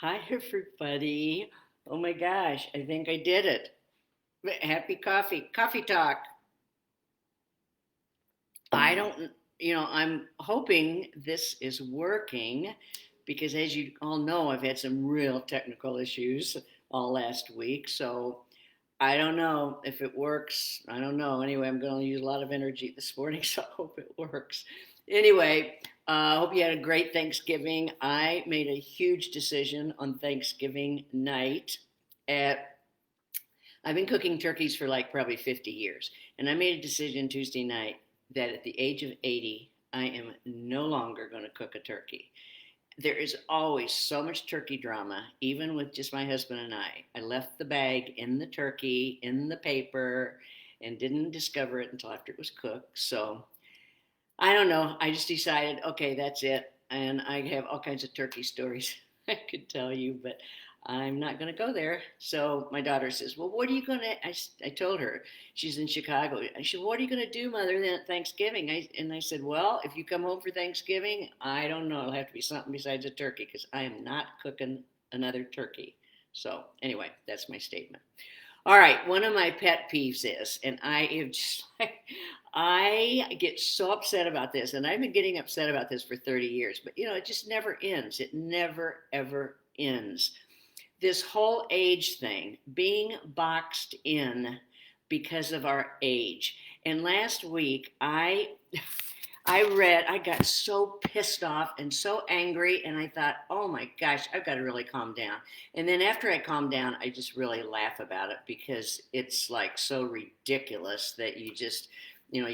Hi, everybody. Oh my gosh, I think I did it. Happy coffee talk. I don't, I'm hoping this is working because, as you all know, I've had some real technical issues all last week. So I don't know if it works. I don't know. Anyway, I'm going to use a lot of energy this morning, so I hope it works. Anyway, I hope you had a great Thanksgiving. I made a huge decision on Thanksgiving night. At I've been cooking turkeys for like probably 50 years, and I made a decision Tuesday night that at the age of 80, I am no longer going to cook a turkey. There is always so much turkey drama, even with just my husband and I. I left the bag in the turkey, in the paper, and didn't discover it until after it was cooked. So I don't know. I just decided, okay, that's it. And I have all kinds of turkey stories I could tell you, but I'm not going to go there. So my daughter says, well, what are you going to, I told her, she's in Chicago. I said, what are you going to do, Mother, than at Thanksgiving? And I said, well, if you come home for Thanksgiving, I don't know. It'll have to be something besides a turkey because I am not cooking another turkey. So anyway, that's my statement. All right, one of my pet peeves is, and I am just like, I get so upset about this, and I've been getting upset about this for 30 years, but it just never ends. It never, ever ends. This whole age thing, being boxed in because of our age. And last week, I got so pissed off and so angry, and I thought, oh my gosh, I've got to really calm down. And then after I calm down, I just really laugh about it because it's like so ridiculous that you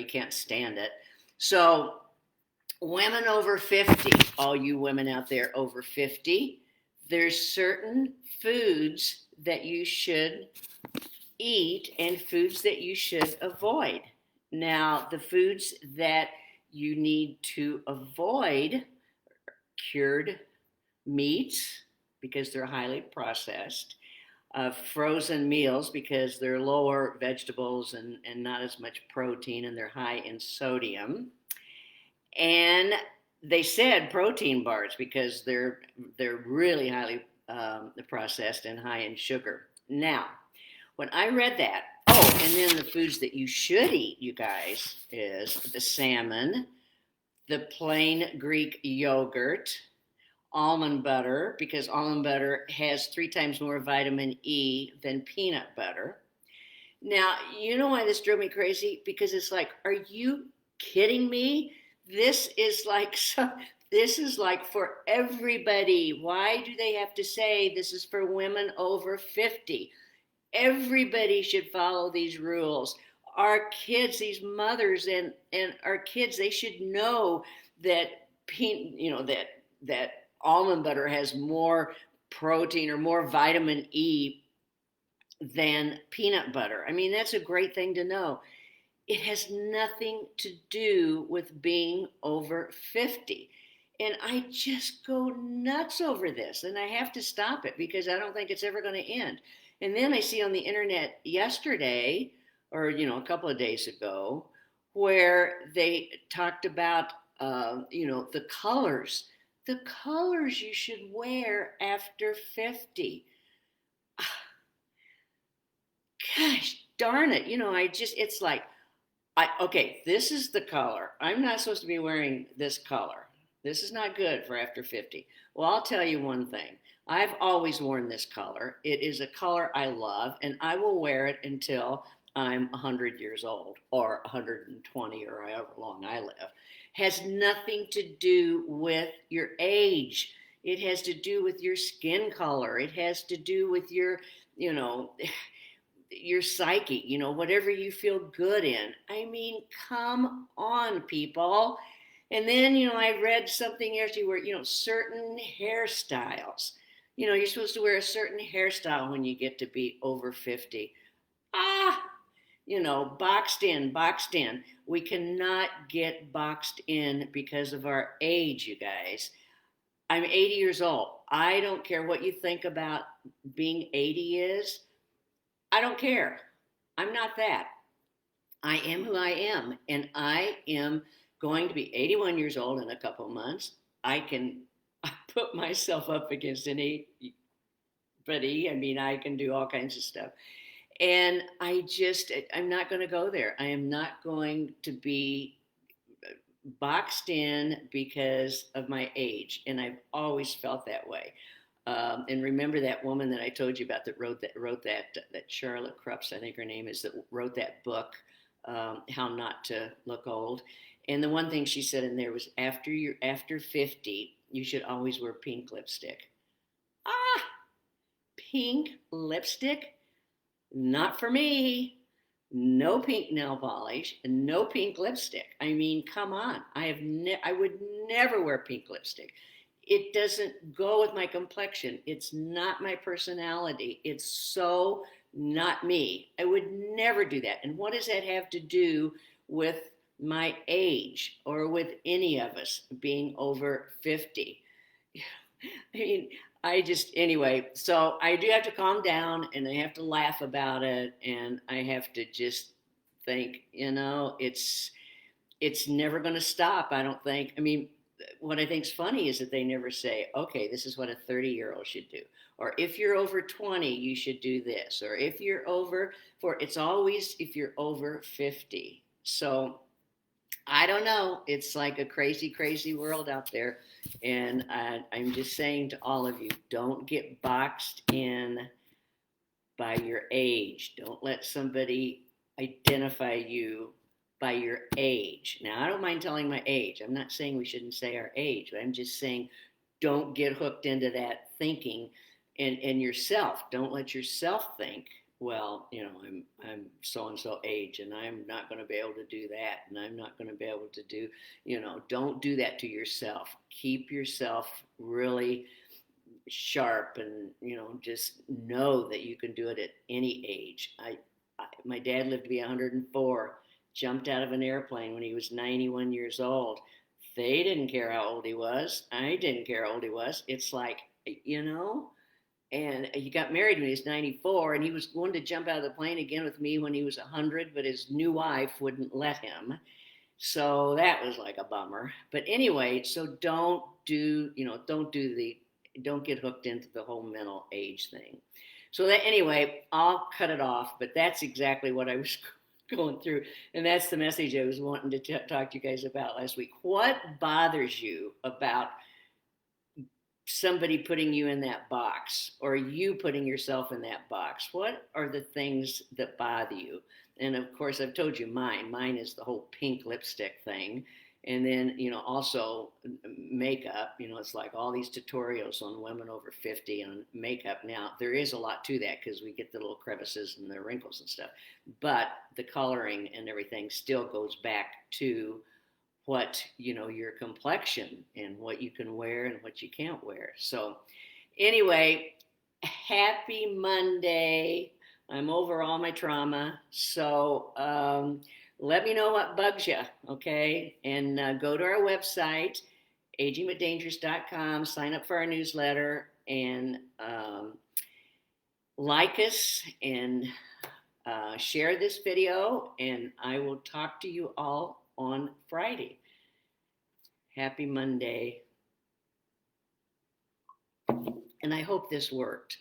can't stand it. So, women over 50, all you women out there over 50, there's certain foods that you should eat and foods that you should avoid. Now, the foods that you need to avoid cured meats because they're highly processed, frozen meals because they're lower vegetables and not as much protein and they're high in sodium. And they said protein bars because they're really highly processed and high in sugar. Now, when I read that, oh, and then the foods that you should eat, you guys, is the salmon, the plain Greek yogurt, almond butter, because almond butter has 3 times more vitamin E than peanut butter. Now, you know why this drove me crazy? Because it's like, are you kidding me? This is like so, this is like for everybody. Why do they have to say this is for women over 50? Everybody should follow these rules. Our kids, these mothers and our kids, they should know that that almond butter has more protein or more vitamin E than peanut butter. I mean, that's a great thing to know. It has nothing to do with being over 50. And I just go nuts over this, and I have to stop it because I don't think it's ever going to end. And then I see on the internet yesterday, or a couple of days ago, where they talked about the colors you should wear after 50. Gosh darn it. It's like, okay, this is the color. I'm not supposed to be wearing this color. This is not good for after 50. Well, I'll tell you one thing. I've always worn this color. It is a color I love, and I will wear it until I'm 100 years old or 120 or however long I live. Has nothing to do with your age. It has to do with your skin color. It has to do with you know, your psyche, whatever you feel good in. I mean, come on, people. And then, I read something yesterday where, certain hairstyles, you're supposed to wear a certain hairstyle when you get to be over 50. Ah, boxed in, boxed in. We cannot get boxed in because of our age, you guys. I'm 80 years old. I don't care what you think about being 80 is. I don't care. I'm not that. I am who I am, and I am going to be 81 years old in a couple of months. I can put myself up against anybody. I mean, I can do all kinds of stuff. And I'm not going to go there. I am not going to be boxed in because of my age. And I've always felt that way. And remember that woman that I told you about that that Charlotte Crupps, I think her name is, that wrote that book, How Not to Look Old. And the one thing she said in there was, after 50, you should always wear pink lipstick. Ah, pink lipstick? Not for me. No pink nail polish and no pink lipstick. I mean, come on. I would never wear pink lipstick. It doesn't go with my complexion. It's not my personality. It's so not me. I would never do that. And what does that have to do with my age or with any of us being over 50? I mean, anyway, so I do have to calm down and I have to laugh about it. And I have to just think, it's never going to stop. I don't think. I mean, what I think is funny is that they never say, okay, this is what a 30-year-old should do. Or if you're over 20, you should do this. Or if you're it's always if you're over 50. So I don't know. It's like a crazy, crazy world out there. And I'm just saying to all of you, don't get boxed in by your age. Don't let somebody identify you by your age. Now, I don't mind telling my age. I'm not saying we shouldn't say our age, but I'm just saying don't get hooked into that thinking and yourself. Don't let yourself think, well, I'm so and so age and I'm not going to be able to do that and I'm not going to be able to do, don't do that to yourself. Keep yourself really sharp and, just know that you can do it at any age. My dad lived to be 104, jumped out of an airplane when he was 91 years old. They didn't care how old he was. I didn't care how old he was. It's like, and he got married when he was 94, and he was going to jump out of the plane again with me when he was 100, but his new wife wouldn't let him. So that was like a bummer. But anyway, so don't get hooked into the whole mental age thing. So that anyway, I'll cut it off, but that's exactly what I was going through. And that's the message I was wanting to talk to you guys about last week. What bothers you about somebody putting you in that box or you putting yourself in that box? What are the things that bother you? And of course, I've told you mine. Mine is the whole pink lipstick thing. And then, also makeup, it's like all these tutorials on women over 50 on makeup. Now, there is a lot to that because we get the little crevices and the wrinkles and stuff. But the coloring and everything still goes back to what, your complexion and what you can wear and what you can't wear. So anyway, happy Monday. I'm over all my trauma. So, let me know what bugs you, okay? And go to our website, agingbutdangerous.com, sign up for our newsletter, and like us and share this video, and I will talk to you all on Friday. Happy Monday. And I hope this worked.